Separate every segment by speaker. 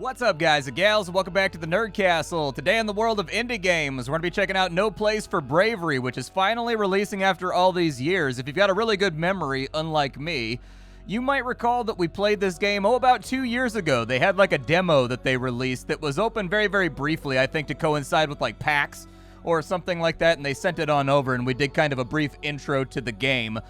Speaker 1: What's up, guys and gals? Welcome back to the Nerd Castle. Today in the world of indie games, we're going to be checking out No Place For Bravery, which is finally releasing after all these years. If you've got a really good memory, unlike me, you might recall that we played this game, about 2 years ago. They had like a demo that they released that was open very, very briefly, I think to coincide with like PAX or something like that, and they sent it on over, and we did kind of a brief intro to the game.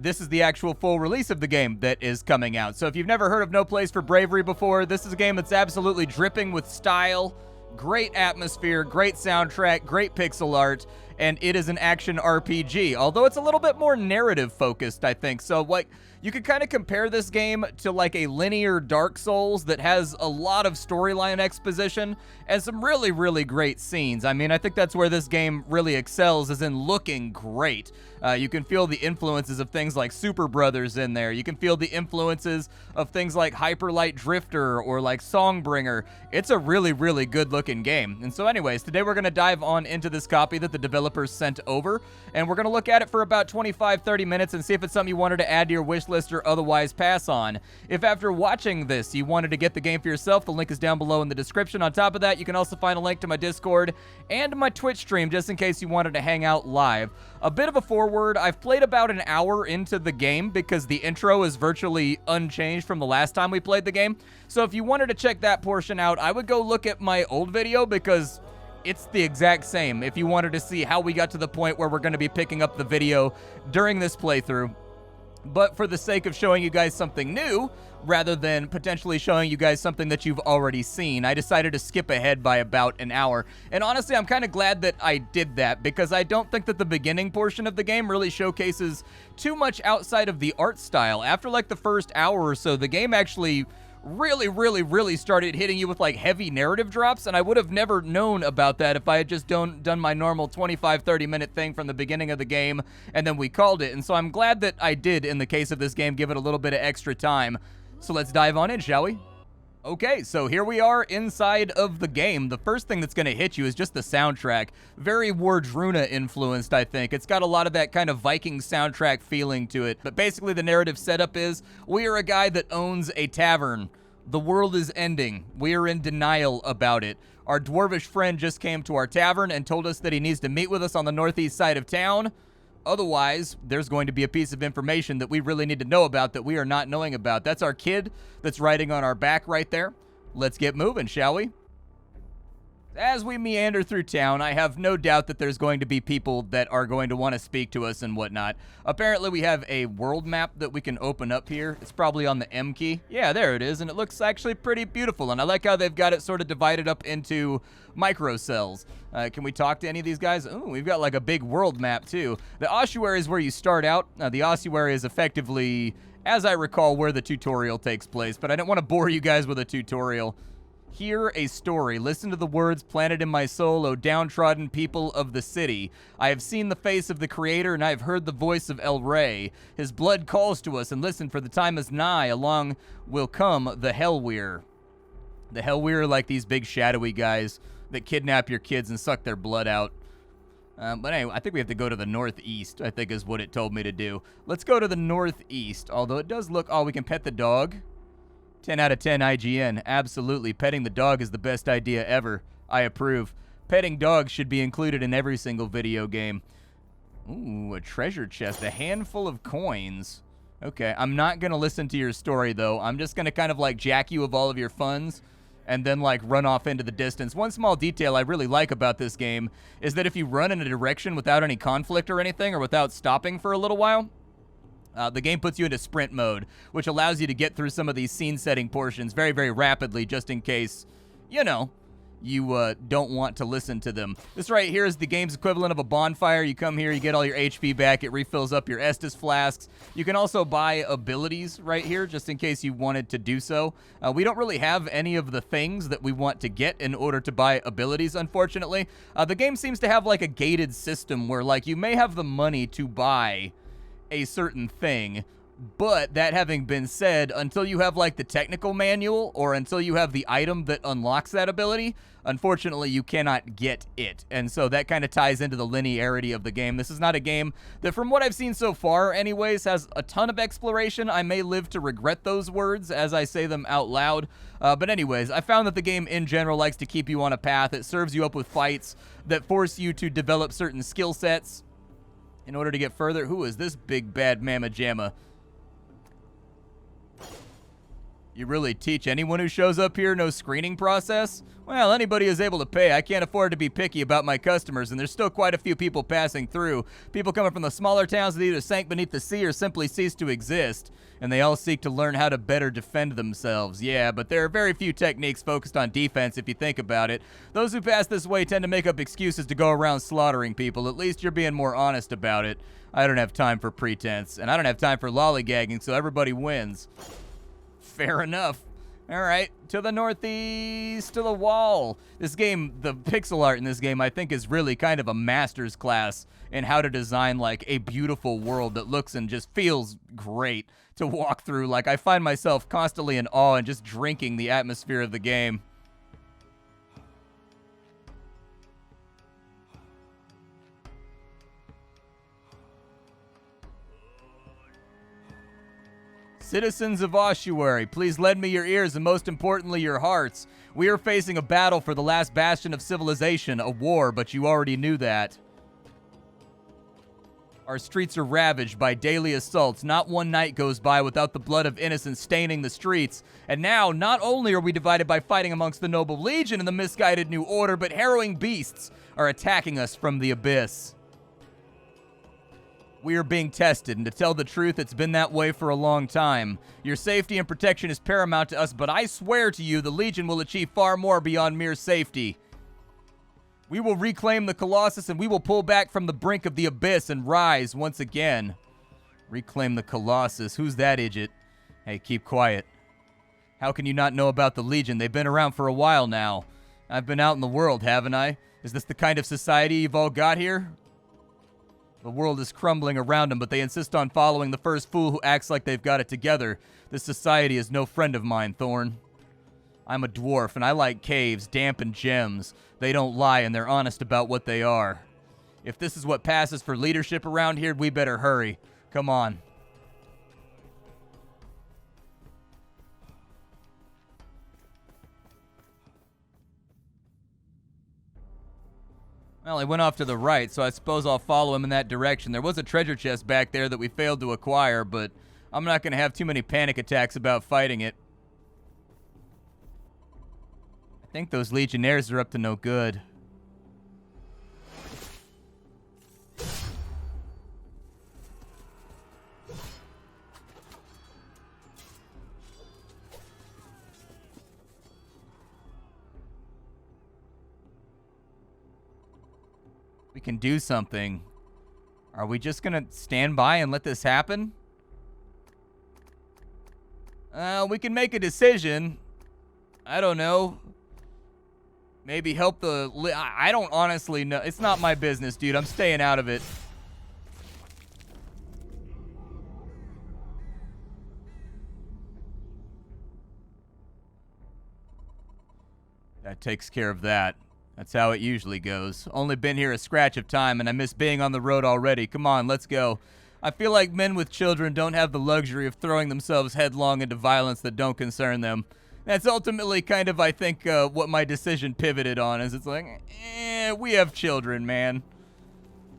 Speaker 1: This is the actual full release of the game that is coming out. So if you've never heard of No Place For Bravery before, this is a game that's absolutely dripping with style, great atmosphere, great soundtrack, great pixel art, and it is an action RPG, although it's a little bit more narrative focused, I think. So like, you could kind of compare this game to like a linear Dark Souls that has a lot of storyline exposition and some really, really great scenes. I mean, I think that's where this game really excels, is in looking great. You can feel the influences of things like Super Brothers in there. You can feel the influences of things like Hyper Light Drifter or like Songbringer. It's a really, really good looking game. And so anyways, today we're going to dive on into this copy that the developers sent over, and we're going to look at it for about 25-30 minutes and see if it's something you wanted to add to your wish list or otherwise pass on. If after watching this you wanted to get the game for yourself, the link is down below in the description. On top of that, you can also find a link to my Discord and my Twitch stream just in case you wanted to hang out live. A bit of a forward, I've played about an hour into the game because the intro is virtually unchanged from the last time we played the game. So if you wanted to check that portion out, I would go look at my old video because it's the exact same if you wanted to see how we got to the point where we're going to be picking up the video during this playthrough. But for the sake of showing you guys something new, rather than potentially showing you guys something that you've already seen, I decided to skip ahead by about an hour. And honestly, I'm kind of glad that I did that, because I don't think that the beginning portion of the game really showcases too much outside of the art style. After like the first hour or so, the game actually really started hitting you with like heavy narrative drops, and I would have never known about that if I had just done my normal 25-30 minute thing from the beginning of the game and then we called it. And so I'm glad that I did, in the case of this game, give it a little bit of extra time. So let's dive on in, shall we? Okay, so here we are inside of the game. The first thing that's going to hit you is just the soundtrack. Very Wardruna influenced, I think. It's got a lot of that kind of Viking soundtrack feeling to it. But basically the narrative setup is, we are a guy that owns a tavern. The world is ending. We are in denial about it. Our dwarvish friend just came to our tavern and told us that he needs to meet with us on the northeast side of town. Otherwise, there's going to be a piece of information that we really need to know about that we are not knowing about. That's our kid that's riding on our back right there. Let's get moving, shall we? As we meander through town, I have no doubt that there's going to be people that are going to want to speak to us and whatnot. Apparently, we have a world map that we can open up here. It's probably on the M key. Yeah, there it is, and it looks actually pretty beautiful, and I like how they've got it sort of divided up into microcells. Can we talk to any of these guys? Ooh, we've got like a big world map, too. The Ossuary is where you start out. The Ossuary is effectively, as I recall, where the tutorial takes place, but I don't want to bore you guys with a tutorial. Hear a story. Listen to the words planted in my soul, O downtrodden people of the city. I have seen the face of the Creator, and I have heard the voice of El Rey. His blood calls to us, and listen, for the time is nigh. Along will come the Hellweir. The Hellweir are like these big shadowy guys that kidnap your kids and suck their blood out. But anyway, I think we have to go to the northeast, I think is what it told me to do. Let's go to the northeast, although it does look... Oh, we can pet the dog. 10 out of 10 IGN. Absolutely. Petting the dog is the best idea ever. I approve. Petting dogs should be included in every single video game. Ooh, a treasure chest. A handful of coins. Okay, I'm not going to listen to your story, though. I'm just going to kind of like jack you of all of your funds and then like run off into the distance. One small detail I really like about this game is that if you run in a direction without any conflict or anything, or without stopping for a little while, the game puts you into sprint mode, which allows you to get through some of these scene-setting portions very, very rapidly, just in case, you know, you don't want to listen to them. This right here is the game's equivalent of a bonfire. You come here, you get all your HP back. It refills up your Estus flasks. You can also buy abilities right here, just in case you wanted to do so. We don't really have any of the things that we want to get in order to buy abilities, unfortunately. The game seems to have like a gated system where like you may have the money to buy a certain thing, But that having been said, until you have like the technical manual or until you have the item that unlocks that ability, unfortunately you cannot get it. And so that kind of ties into the linearity of the game. This is not a game that, from what I've seen so far anyways, has a ton of exploration. I may live to regret those words as I say them out loud. But anyways, I found that the game in general likes to keep you on a path. It serves you up with fights that force you to develop certain skill sets in order to get further. Who is this big bad mamma jamma? You really teach anyone who shows up here no screening process? Well, anybody is able to pay. I can't afford to be picky about my customers, and there's still quite a few people passing through. People coming from the smaller towns that either sank beneath the sea or simply ceased to exist, and they all seek to learn how to better defend themselves. Yeah, but there are very few techniques focused on defense if you think about it. Those who pass this way tend to make up excuses to go around slaughtering people. At least you're being more honest about it. I don't have time for pretense, and I don't have time for lollygagging, so everybody wins. Fair enough. All right, to the northeast, to the wall. This game, the pixel art in this game, I think is really kind of a master's class in how to design like a beautiful world that looks and just feels great to walk through. Like, I find myself constantly in awe and just drinking the atmosphere of the game. Citizens of Ossuary, please lend me your ears and most importantly your hearts. We are facing a battle for the last bastion of civilization, a war, but you already knew that. Our streets are ravaged by daily assaults. Not one night goes by without the blood of innocents staining the streets. And now, not only are we divided by fighting amongst the noble legion and the misguided new order, but harrowing beasts are attacking us from the abyss. We are being tested, and to tell the truth, it's been that way for a long time. Your safety and protection is paramount to us, but I swear to you, the Legion will achieve far more beyond mere safety. We will reclaim the Colossus, and we will pull back from the brink of the abyss and rise once again. Reclaim the Colossus? Who's that idiot? Hey, keep quiet. How can you not know about the Legion? They've been around for a while now. I've been out in the world, haven't I? Is this the kind of society you've all got here? The world is crumbling around them, but they insist on following the first fool who acts like they've got it together. This society is no friend of mine, Thorn. I'm a dwarf, and I like caves, damp, and gems. They don't lie, and they're honest about what they are. If this is what passes for leadership around here, we better hurry. Come on. Well, he went off to the right, so I suppose I'll follow him in that direction. There was a treasure chest back there that we failed to acquire, but I'm not going to have too many panic attacks about fighting it. I think those legionnaires are up to no good. We can do something. Are we just gonna stand by and let this happen? We can make a decision. I don't know. Maybe help the... I don't honestly know. It's not my business, dude. I'm staying out of it. That takes care of that. That's how it usually goes. Only been here a scratch of time, and I miss being on the road already. Come on, let's go. I feel like men with children don't have the luxury of throwing themselves headlong into violence that don't concern them. That's ultimately kind of, I think, what my decision pivoted on, is it's like, we have children, man.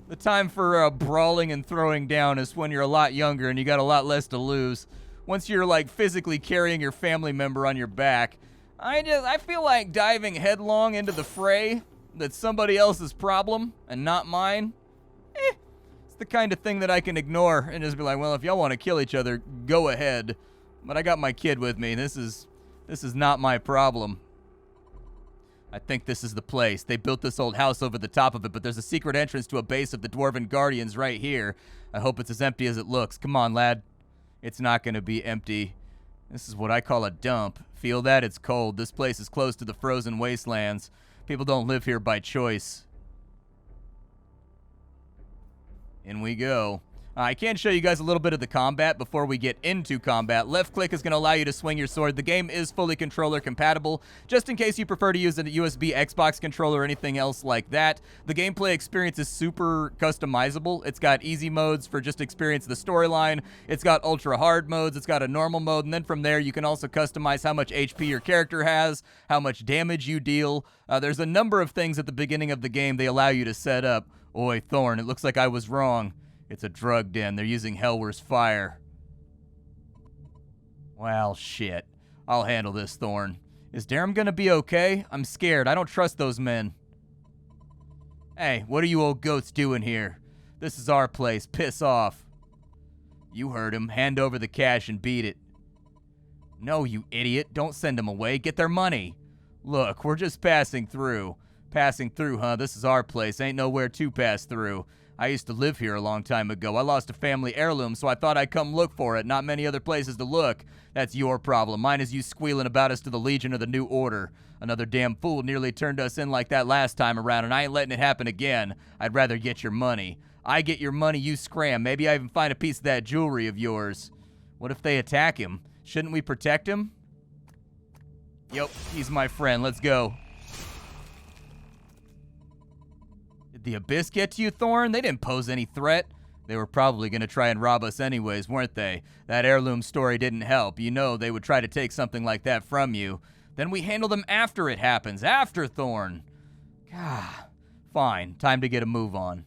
Speaker 1: The time for brawling and throwing down is when you're a lot younger and you got a lot less to lose. Once you're, like, physically carrying your family member on your back, I feel like diving headlong into the fray that's somebody else's problem and not mine. It's the kind of thing that I can ignore and just be like, well, if y'all want to kill each other, go ahead. But I got my kid with me. This is not my problem. I think this is the place. They built this old house over the top of it, but there's a secret entrance to a base of the Dwarven Guardians right here. I hope it's as empty as it looks. Come on, lad. It's not going to be empty. This is what I call a dump. Feel that? It's cold. This place is close to the frozen wastelands. People don't live here by choice. In we go. I can show you guys a little bit of the combat before we get into combat. Left click is going to allow you to swing your sword. The game is fully controller compatible, just in case you prefer to use a USB Xbox controller or anything else like that. The gameplay experience is super customizable. It's got easy modes for just experience the storyline. It's got ultra hard modes. It's got a normal mode, and then from there you can also customize how much HP your character has, how much damage you deal. There's a number of things at the beginning of the game they allow you to set up. Oi, Thorn, it looks like I was wrong. It's a drug den. They're using Hellwer's fire. Well, shit. I'll handle this, Thorn. Is Darum gonna be okay? I'm scared. I don't trust those men. Hey, what are you old goats doing here? This is our place. Piss off. You heard him. Hand over the cash and beat it. No, you idiot. Don't send them away. Get their money. Look, we're just passing through. Passing through, huh? This is our place. Ain't nowhere to pass through. I used to live here a long time ago. I lost a family heirloom, so I thought I'd come look for it. Not many other places to look. That's your problem. Mine is you squealing about us to the Legion or the New Order. Another damn fool nearly turned us in like that last time around, and I ain't letting it happen again. I'd rather get your money. I get your money, you scram. Maybe I even find a piece of that jewelry of yours. What if they attack him? Shouldn't we protect him? Yep, he's my friend. Let's go. Did the Abyss get to you, Thorn? They didn't pose any threat. They were probably going to try and rob us anyways, weren't they? That heirloom story didn't help. You know they would try to take something like that from you. Then we handle them after it happens. After, Thorn. God. Fine. Time to get a move on.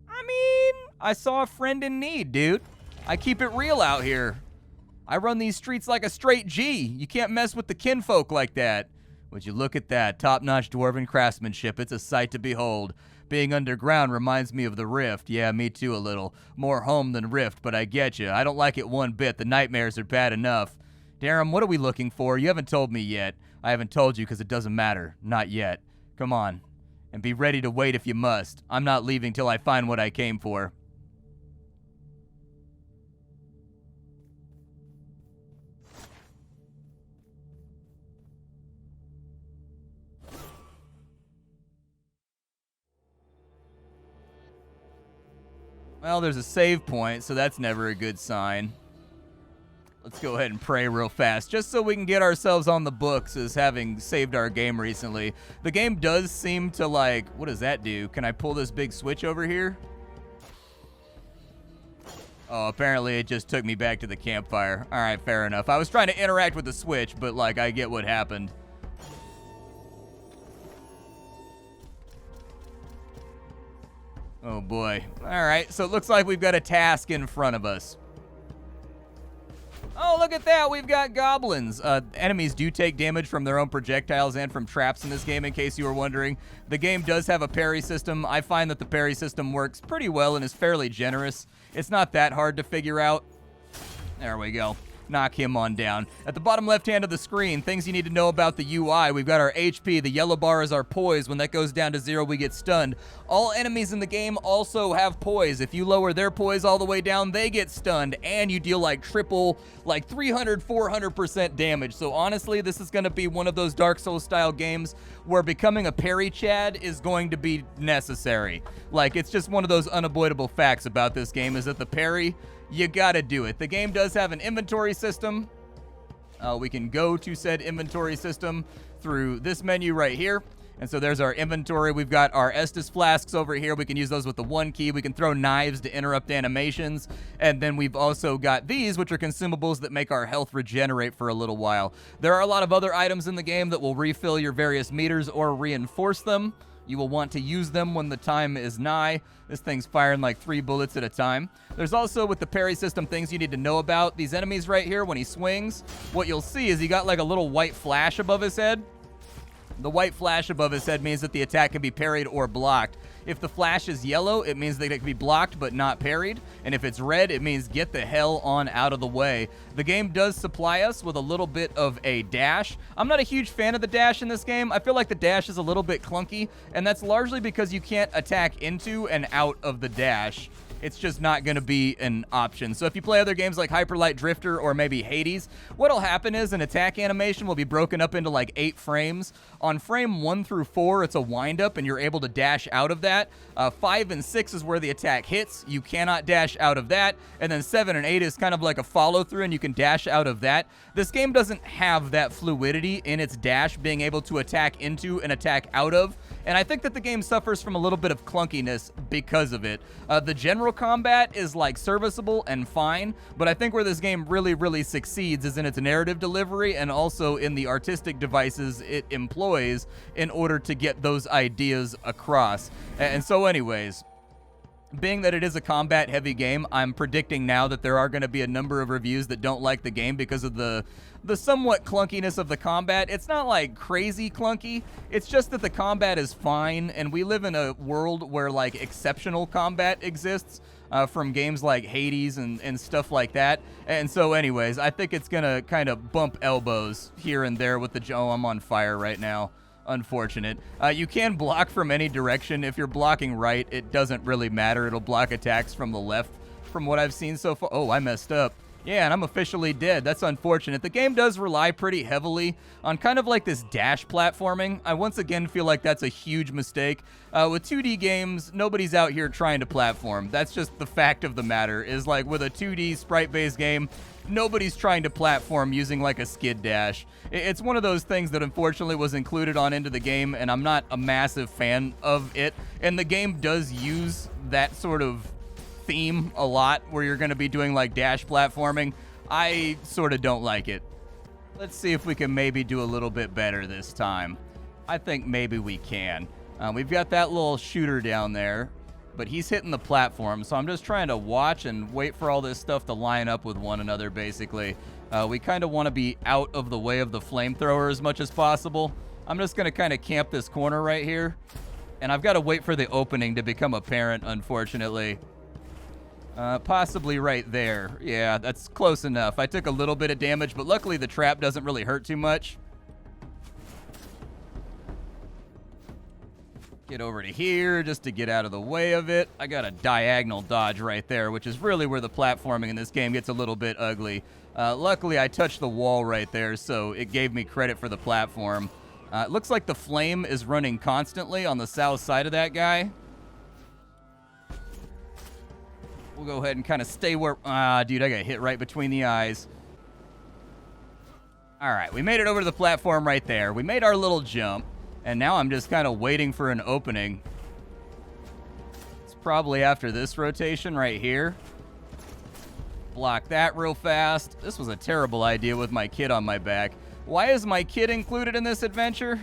Speaker 1: I mean, I saw a friend in need, dude. I keep it real out here. I run these streets like a straight G. You can't mess with the kinfolk like that. Would you look at that, top-notch dwarven craftsmanship. It's a sight to behold. Being underground reminds me of the Rift. Yeah, me too a little. More home than Rift, but I get you. I don't like it one bit. The nightmares are bad enough. Darum, what are we looking for? You haven't told me yet. I haven't told you because it doesn't matter. Not yet. Come on. And be ready to wait if you must. I'm not leaving till I find what I came for. Well, there's a save point, so that's never a good sign. Let's go ahead and pray real fast, just so we can get ourselves on the books as having saved our game recently. The game does seem to, like, what does that do? Can I pull this big switch over here? Oh, apparently it just took me back to the campfire. All right, fair enough. I was trying to interact with the switch, but, like, I get what happened. Oh boy. Alright, so it looks like we've got a task in front of us. Oh, look at that! We've got goblins! Enemies do take damage from their own projectiles and from traps in this game, in case you were wondering. The game does have a parry system. I find that the parry system works pretty well and is fairly generous. It's not that hard to figure out. There we go. Knock him on down. At the bottom left hand of the screen, things you need to know about the UI. We've got our HP. The yellow bar is our poise. When that goes down to 0, we get stunned. All enemies in the game also have poise. If you lower their poise all the way down, they get stunned, and you deal like triple, like 300, 400% damage. So honestly, this is going to be one of those Dark Souls style games where becoming a parry Chad is going to be necessary. Like, it's just one of those unavoidable facts about this game is that the parry, you gotta do it. The game does have an inventory system. We can go to said inventory system through this menu right here. And so there's our inventory. We've got our Estus flasks over here. We can use those with the 1 key. We can throw knives to interrupt animations. And then we've also got these, which are consumables that make our health regenerate for a little while. There are a lot of other items in the game that will refill your various meters or reinforce them. You will want to use them when the time is nigh. This thing's firing like 3 bullets at a time. There's also, with the parry system, things you need to know about. These enemies right here, when he swings, what you'll see is he got like a little white flash above his head. The white flash above his head means that the attack can be parried or blocked. If the flash is yellow, it means that it can be blocked but not parried. And if it's red, it means get the hell on out of the way. The game does supply us with a little bit of a dash. I'm not a huge fan of the dash in this game. I feel like the dash is a little bit clunky, and that's largely because you can't attack into and out of the dash. it's just not going to be an option. So if you play other games like Hyper Light Drifter or maybe Hades, what'll happen is an attack animation will be broken up into like 8 frames. On frame 1 through 4, it's a wind-up, and you're able to dash out of that. 5 and 6 is where the attack hits. You cannot dash out of that. And then 7 and 8 is kind of like a follow-through, and you can dash out of that. This game doesn't have that fluidity in its dash, being able to attack into and attack out of. And I think that the game suffers from a little bit of clunkiness because of it. The general combat is like serviceable and fine, but I think where this game really, really succeeds is in its narrative delivery and also in the artistic devices it employs in order to get those ideas across. And so anyways, being that it is a combat-heavy game, I'm predicting now that there are going to be a number of reviews that don't like the game because of the somewhat clunkiness of the combat. It's not like crazy clunky, it's just that the combat is fine, and we live in a world where like exceptional combat exists from games like Hades and stuff like that. And so anyways, I think it's going to kind of bump elbows here and there with the... Oh, I'm on fire right now. Unfortunate. You can block from any direction. If you're blocking right, it doesn't really matter. It'll block attacks from the left from what I've seen so far. Oh, I messed up. Yeah, and I'm officially dead. That's unfortunate. The game does rely pretty heavily on kind of like this dash platforming. I once again feel like that's a huge mistake. With 2D games, nobody's out here trying to platform. That's just the fact of the matter, is like with a 2D sprite-based game, nobody's trying to platform using like a skid dash. It's one of those things that unfortunately was included on into the game, and I'm not a massive fan of it. And the game does use that sort of theme a lot, where you're going to be doing like dash platforming. I sort of don't like it. Let's see if we can maybe do a little bit better this time. I think maybe we can. We've got that little shooter down there, but he's hitting the platform, so I'm just trying to watch and wait for all this stuff to line up with one another, basically. We kind of want to be out of the way of the flamethrower as much as possible. I'm just going to kind of camp this corner right here, and I've got to wait for the opening to become apparent, unfortunately. Possibly right there. Yeah, that's close enough. I took a little bit of damage, but luckily the trap doesn't really hurt too much. Get over to here just to get out of the way of it. I got a diagonal dodge right there, which is really where the platforming in this game gets a little bit ugly. Luckily, I touched the wall right there, so it gave me credit for the platform. It looks like the flame is running constantly on the south side of that guy. We'll go ahead and kind of stay where... dude, I got hit right between the eyes. All right, we made it over to the platform right there. We made our little jump, and now I'm just kind of waiting for an opening. It's probably after this rotation right here. Block that real fast. This was a terrible idea with my kid on my back. Why is my kid included in this adventure?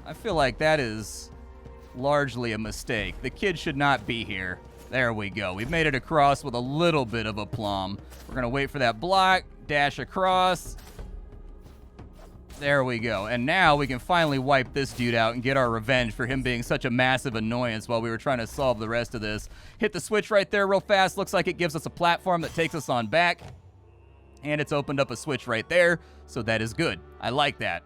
Speaker 1: I feel like that is largely a mistake. The kid should not be here. There we go. We've made it across with a little bit of aplomb. We're going to wait for that block, dash across. There we go. And now we can finally wipe this dude out and get our revenge for him being such a massive annoyance while we were trying to solve the rest of this. Hit the switch right there real fast. Looks like it gives us a platform that takes us on back. And it's opened up a switch right there, so that is good. I like that.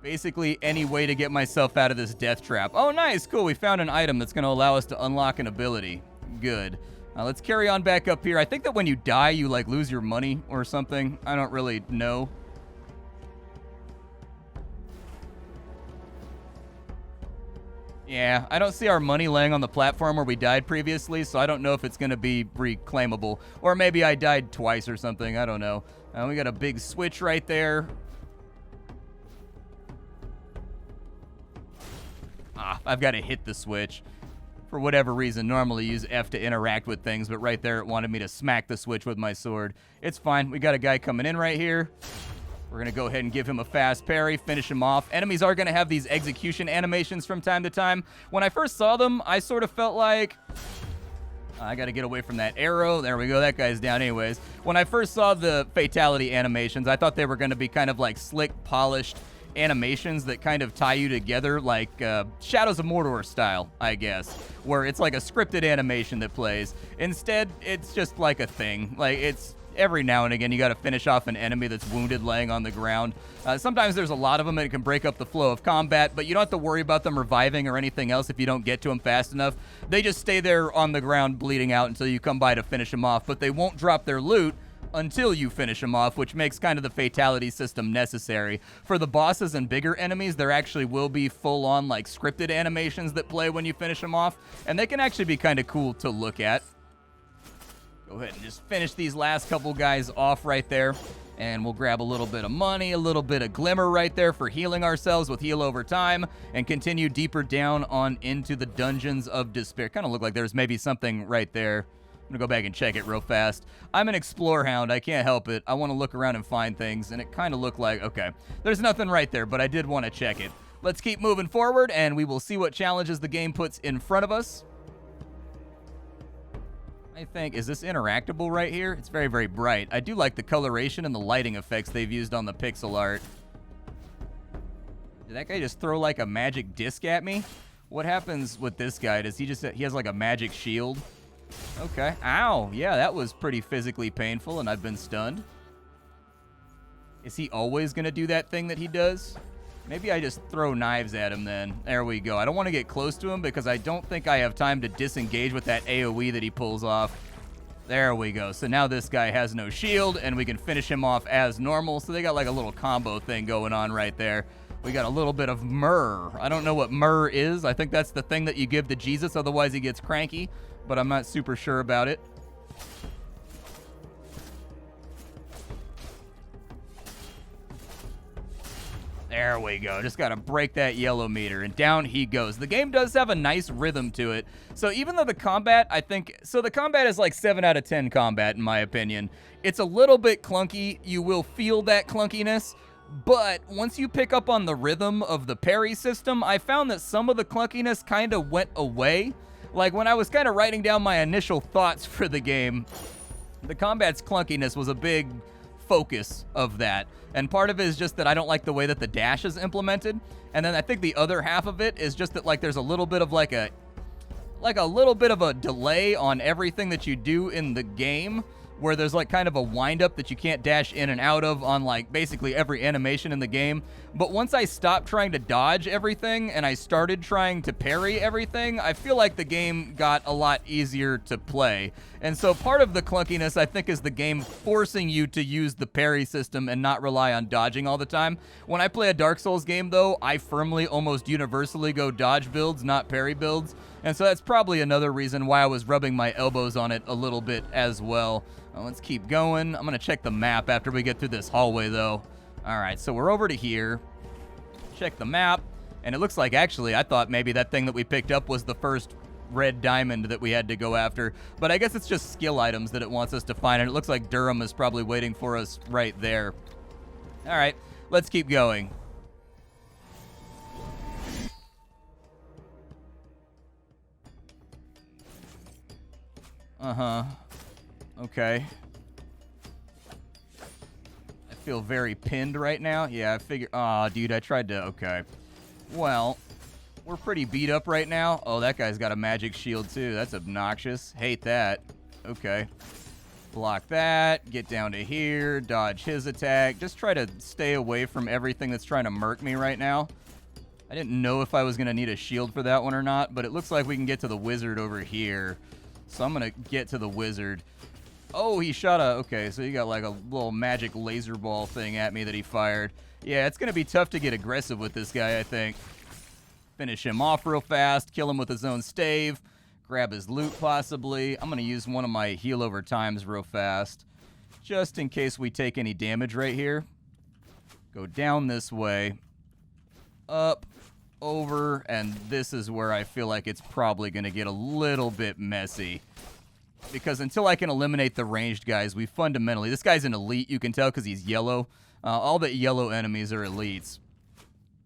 Speaker 1: Basically, any way to get myself out of this death trap. Oh, nice. Cool. We found an item that's going to allow us to unlock an ability. Good. Let's carry on back up here. I think that when you die, you, like, lose your money or something. I don't really know. Yeah, I don't see our money laying on the platform where we died previously, so I don't know if it's going to be reclaimable. Or maybe I died twice or something. I don't know. We got a big switch right there. I've got to hit the switch. For whatever reason, normally use F to interact with things, but right there it wanted me to smack the switch with my sword. It's fine. We got a guy coming in right here. We're going to go ahead and give him a fast parry, finish him off. Enemies are going to have these execution animations from time to time. When I first saw them, I sort of felt like... I got to get away from that arrow. There we go. That guy's down anyways. When I first saw the fatality animations, I thought they were going to be kind of like slick, polished animations that kind of tie you together, like Shadows of Mordor style, I guess, where it's like a scripted animation that plays. Instead, it's just like a thing. Like, it's every now and again, you got to finish off an enemy that's wounded laying on the ground. Sometimes there's a lot of them and it can break up the flow of combat, but you don't have to worry about them reviving or anything else if you don't get to them fast enough. They just stay there on the ground bleeding out until you come by to finish them off, but they won't drop their loot until you finish them off, which makes kind of the fatality system necessary. For the bosses and bigger enemies, there actually will be full-on like scripted animations that play when you finish them off, and they can actually be kind of cool to look at. Go ahead and just finish these last couple guys off right there, and we'll grab a little bit of money, a little bit of glimmer right there for healing ourselves with heal over time, and continue deeper down on into the dungeons of despair. Kind of look like there's maybe something right there. I'm gonna go back and check it real fast. I'm an explore hound, I can't help it. I want to look around and find things, and it kind of looked like, okay, there's nothing right there, but I did want to check it. Let's keep moving forward, and we will see what challenges the game puts in front of us. I think, is this interactable right here? It's very, very bright. I do like the coloration and the lighting effects they've used on the pixel art. Did that guy just throw like a magic disc at me? What happens with this guy? Does he has like a magic shield? Okay. Ow. Yeah, that was pretty physically painful, and I've been stunned. Is he always going to do that thing that he does? Maybe I just throw knives at him then. There we go. I don't want to get close to him because I don't think I have time to disengage with that AoE that he pulls off. There we go. So now this guy has no shield, and we can finish him off as normal. So they got like a little combo thing going on right there. We got a little bit of myrrh. I don't know what myrrh is. I think that's the thing that you give to Jesus, otherwise he gets cranky, but I'm not super sure about it. There we go. Just got to break that yellow meter, and down he goes. The game does have a nice rhythm to it. So even though the combat, the combat is like 7 out of 10 combat, in my opinion. It's a little bit clunky. You will feel that clunkiness. But once you pick up on the rhythm of the parry system, I found that some of the clunkiness kind of went away. Like when I was kind of writing down my initial thoughts for the game, the combat's clunkiness was a big focus of that. And part of it is just that I don't like the way that the dash is implemented. And then I think the other half of it is just that like there's a little bit of like a little bit of a delay on everything that you do in the game, where there's like kind of a wind-up that you can't dash in and out of on like basically every animation in the game. But once I stopped trying to dodge everything and I started trying to parry everything, I feel like the game got a lot easier to play. And so part of the clunkiness, I think, is the game forcing you to use the parry system and not rely on dodging all the time. When I play a Dark Souls game, though, I firmly almost universally go dodge builds, not parry builds. And so that's probably another reason why I was rubbing my elbows on it a little bit as well. Let's keep going. I'm going to check the map after we get through this hallway, though. All right, so we're over to here. Check the map. And it looks like, actually, I thought maybe that thing that we picked up was the first red diamond that we had to go after. But I guess it's just skill items that it wants us to find. And it looks like Durham is probably waiting for us right there. All right, let's keep going. Uh-huh. Okay. I feel very pinned right now. Yeah, I figure... Aw, dude, I tried to... Okay. Well, we're pretty beat up right now. Oh, that guy's got a magic shield, too. That's obnoxious. Hate that. Okay. Block that. Get down to here. Dodge his attack. Just try to stay away from everything that's trying to murk me right now. I didn't know if I was going to need a shield for that one or not, but it looks like we can get to the wizard over here. So I'm going to get to the wizard. Oh, he shot a... Okay, so he got like a little magic laser ball thing at me that he fired. Yeah, it's going to be tough to get aggressive with this guy, I think. Finish him off real fast. Kill him with his own stave. Grab his loot, possibly. I'm going to use one of my heal over times real fast, just in case we take any damage right here. Go down this way. Up. Over, and this is where I feel like it's probably going to get a little bit messy. Because until I can eliminate the ranged guys, we fundamentally... This guy's an elite, you can tell, because he's yellow. All the yellow enemies are elites.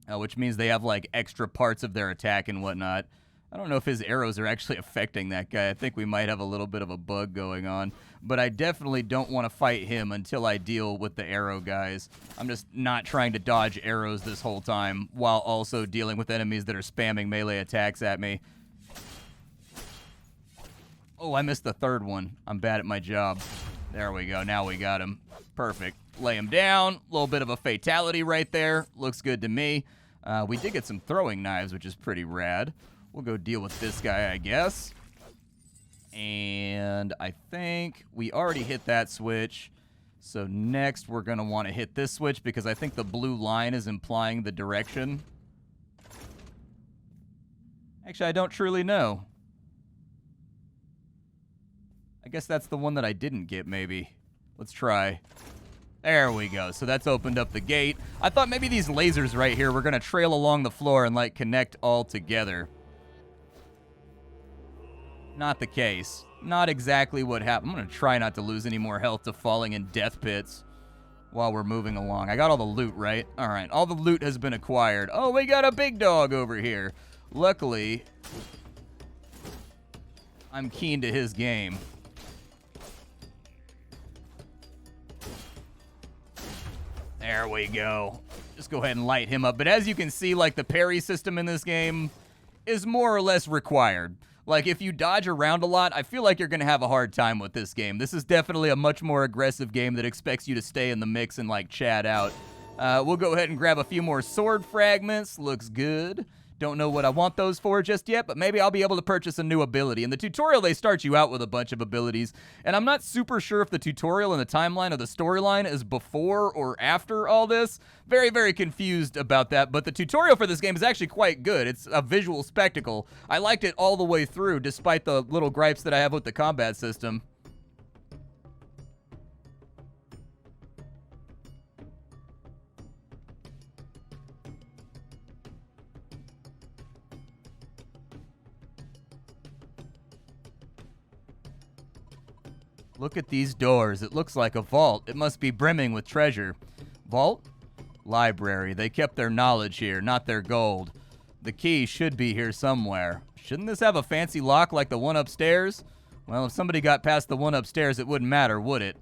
Speaker 1: Which means they have, like, extra parts of their attack and whatnot. I don't know if his arrows are actually affecting that guy. I think we might have a little bit of a bug going on. But I definitely don't want to fight him until I deal with the arrow guys. I'm just not trying to dodge arrows this whole time, while also dealing with enemies that are spamming melee attacks at me. Oh, I missed the third one. I'm bad at my job. There we go. Now we got him. Perfect. Lay him down. A little bit of a fatality right there. Looks good to me. We did get some throwing knives, which is pretty rad. We'll go deal with this guy, I guess. And I think we already hit that switch. So next we're going to want to hit this switch because I think the blue line is implying the direction. Actually, I don't truly know. I guess that's the one that I didn't get, maybe. Let's try. There we go. So that's opened up the gate. I thought maybe these lasers right here were going to trail along the floor and, like, connect all together. Not the case. Not exactly what happened. I'm going to try not to lose any more health to falling in death pits while we're moving along. I got all the loot, right? All right. All the loot has been acquired. Oh, we got a big dog over here. Luckily, I'm keen to his game. There we go. Just go ahead and light him up. But as you can see, like, the parry system in this game is more or less required. Like, if you dodge around a lot, I feel like you're going to have a hard time with this game. This is definitely a much more aggressive game that expects you to stay in the mix and, like, chat out. We'll go ahead and grab a few more sword fragments. Looks good. Don't know what I want those for just yet, but maybe I'll be able to purchase a new ability. In the tutorial, they start you out with a bunch of abilities, and I'm not super sure if the tutorial and the timeline of the storyline is before or after all this. Very, very confused about that, but the tutorial for this game is actually quite good. It's a visual spectacle. I liked it all the way through, despite the little gripes that I have with the combat system. Look at these doors. It looks like a vault. It must be brimming with treasure. Vault? Library. They kept their knowledge here, not their gold. The key should be here somewhere. Shouldn't this have a fancy lock like the one upstairs? Well, if somebody got past the one upstairs, it wouldn't matter, would it?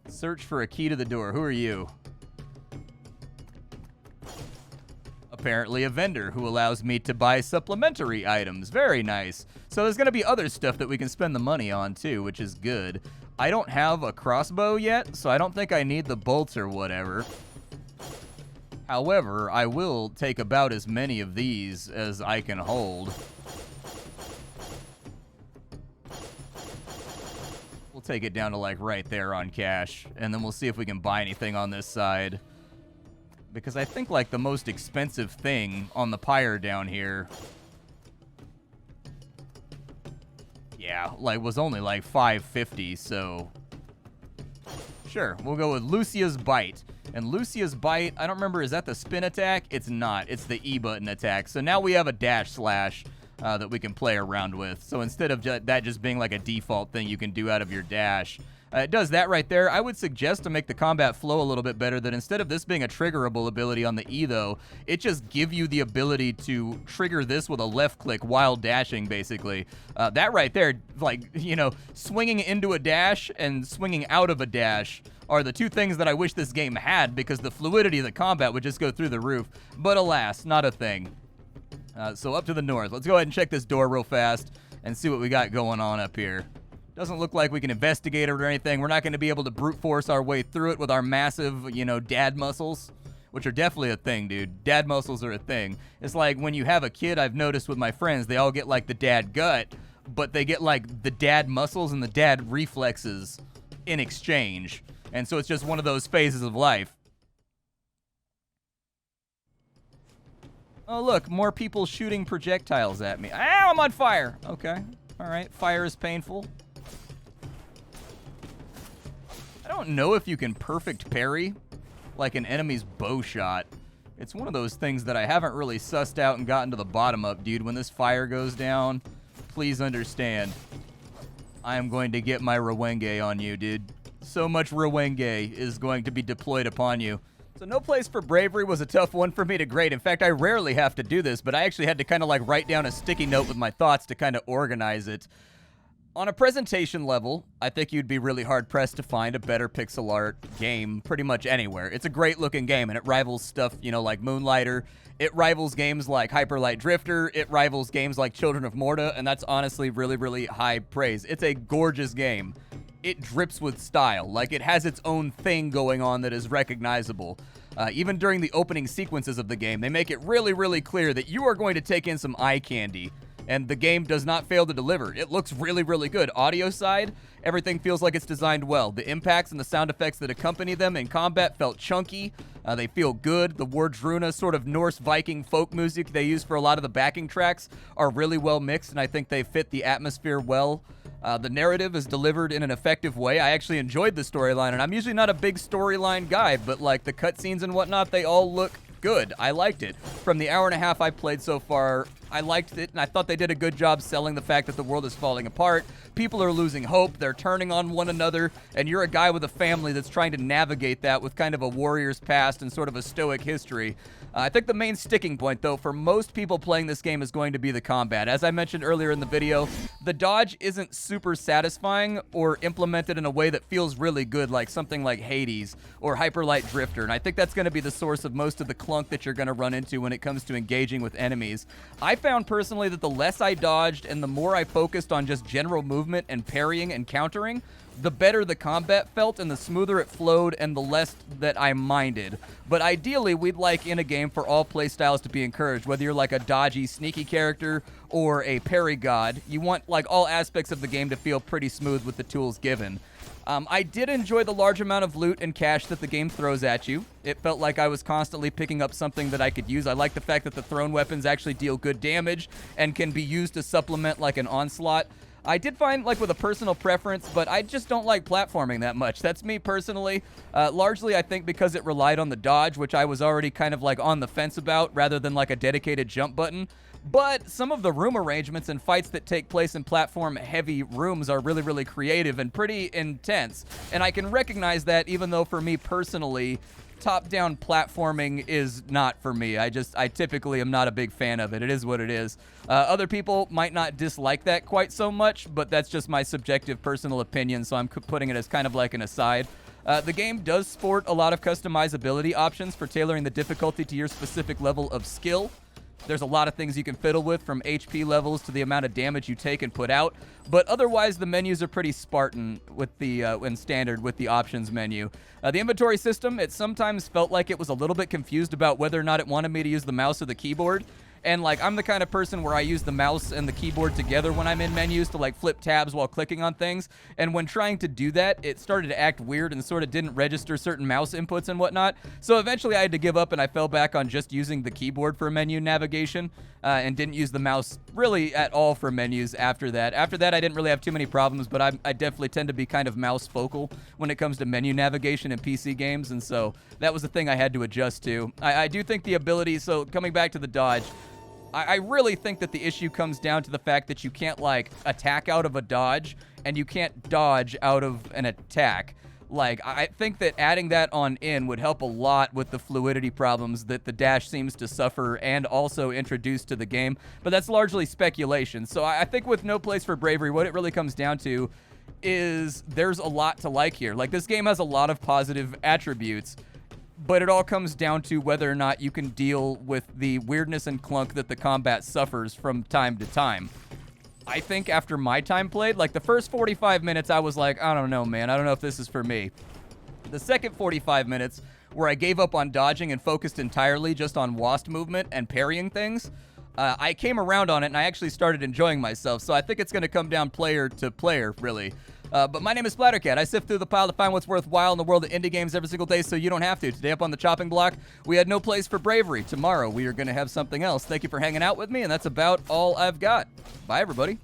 Speaker 1: Search for a key to the door. Who are you? Apparently a vendor who allows me to buy supplementary items. Very nice. So there's going to be other stuff that we can spend the money on too, which is good. I don't have a crossbow yet, so I don't think I need the bolts or whatever. However, I will take about as many of these as I can hold. We'll take it down to like right there on cash, and then we'll see if we can buy anything on this side. Because I think, like, the most expensive thing on the pyre down here, yeah, like, was only, like, $5.50, so sure, we'll go with Lucia's Bite. And Lucia's Bite, I don't remember, is that the spin attack? It's not. It's the E button attack. So now we have a dash slash that we can play around with. So instead of that just being, like, a default thing you can do out of your dash, it does that right there. I would suggest to make the combat flow a little bit better that instead of this being a triggerable ability on the E, though, it just give you the ability to trigger this with a left click while dashing, basically. That right there, like, you know, swinging into a dash and swinging out of a dash are the two things that I wish this game had, because the fluidity of the combat would just go through the roof. But alas, not a thing. So up to the north. Let's go ahead and check this door real fast and see what we got going on up here. Doesn't look like we can investigate it or anything. We're not going to be able to brute force our way through it with our massive, you know, dad muscles, which are definitely a thing, dude. Dad muscles are a thing. It's like when you have a kid, I've noticed with my friends, they all get like the dad gut, but they get like the dad muscles and the dad reflexes in exchange. And so it's just one of those phases of life. Oh, look, more people shooting projectiles at me. Ow, I'm on fire. Okay. All right. Fire is painful. I don't know if you can perfect parry like an enemy's bow shot. It's one of those things that I haven't really sussed out and gotten to the bottom of, dude. When this fire goes down, please understand, I am going to get my Rwenge on you, dude. So much Rwenge is going to be deployed upon you. So No Place for Bravery was a tough one for me to grade. In fact, I rarely have to do this, but I actually had to kind of like write down a sticky note with my thoughts to kind of organize it. On a presentation level, I think you'd be really hard-pressed to find a better pixel art game pretty much anywhere. It's a great-looking game, and it rivals stuff, like Moonlighter. It rivals games like Hyper Light Drifter. It rivals games like Children of Morta, and that's honestly really, really high praise. It's a gorgeous game. It drips with style. Like, it has its own thing going on that is recognizable. Even during the opening sequences of the game, they make it really, really clear that you are going to take in some eye candy. And the game does not fail to deliver. It looks really, really good. Audio side, everything feels like it's designed well. The impacts and the sound effects that accompany them in combat felt chunky. They feel good. The Wardruna sort of Norse Viking folk music they use for a lot of the backing tracks are really well mixed, and I think they fit the atmosphere well. The narrative is delivered in an effective way. I actually enjoyed the storyline, and I'm usually not a big storyline guy, but like the cutscenes and whatnot, they all look good. I liked it. From the hour and a half I played so far, I liked it, and I thought they did a good job selling the fact that the world is falling apart. People are losing hope. They're turning on one another, and you're a guy with a family that's trying to navigate that with kind of a warrior's past and sort of a stoic history. I think the main sticking point, though, for most people playing this game is going to be the combat. As I mentioned earlier in the video, the dodge isn't super satisfying or implemented in a way that feels really good, like something like Hades or Hyper Light Drifter, and I think that's going to be the source of most of the clunk that you're going to run into when it comes to engaging with enemies. I found personally that the less I dodged and the more I focused on just general movement and parrying and countering, the better the combat felt and the smoother it flowed and the less that I minded. But ideally, we'd like in a game for all playstyles to be encouraged, whether you're like a dodgy, sneaky character or a parry god. You want like all aspects of the game to feel pretty smooth with the tools given. I did enjoy the large amount of loot and cash that the game throws at you. It felt like I was constantly picking up something that I could use. I like the fact that the thrown weapons actually deal good damage and can be used to supplement like an onslaught. I did find, like, with a personal preference, but I just don't like platforming that much. That's me personally. Largely, I think because it relied on the dodge, which I was already kind of, like, on the fence about, rather than, like, a dedicated jump button. But some of the room arrangements and fights that take place in platform-heavy rooms are really, really creative and pretty intense. And I can recognize that, even though for me personally, top-down platforming is not for me. I typically am not a big fan of it. It is what it is. Other people might not dislike that quite so much, but that's just my subjective personal opinion, so I'm putting it as kind of like an aside. The game does sport a lot of customizability options for tailoring the difficulty to your specific level of skill. There's a lot of things you can fiddle with, from HP levels to the amount of damage you take and put out, but otherwise the menus are pretty Spartan with the and standard with the options menu. The inventory system, it sometimes felt like it was a little bit confused about whether or not it wanted me to use the mouse or the keyboard. And like, I'm the kind of person where I use the mouse and the keyboard together when I'm in menus to like flip tabs while clicking on things. And when trying to do that, it started to act weird and sort of didn't register certain mouse inputs and whatnot. So eventually I had to give up and I fell back on just using the keyboard for menu navigation and didn't use the mouse really at all for menus after that. After that, I didn't really have too many problems, but I definitely tend to be kind of mouse focal when it comes to menu navigation in PC games. And so that was the thing I had to adjust to. I do think the ability, so coming back to the dodge, I really think that the issue comes down to the fact that you can't, like, attack out of a dodge, and you can't dodge out of an attack. Like, I think that adding that on in would help a lot with the fluidity problems that the dash seems to suffer and also introduce to the game, but that's largely speculation. So I think with No Place for Bravery, what it really comes down to is there's a lot to like here. Like, this game has a lot of positive attributes, but it all comes down to whether or not you can deal with the weirdness and clunk that the combat suffers from time to time. I think after my time played, like the first 45 minutes, I was like, I don't know, man. I don't know if this is for me. The second 45 minutes, where I gave up on dodging and focused entirely just on WASD movement and parrying things, I came around on it and I actually started enjoying myself. So I think it's going to come down player to player, really. But my name is Splattercat. I sift through the pile to find what's worthwhile in the world of indie games every single day so you don't have to. Today up on the chopping block, we had No Place for Bravery. Tomorrow, we are going to have something else. Thank you for hanging out with me, and that's about all I've got. Bye, everybody.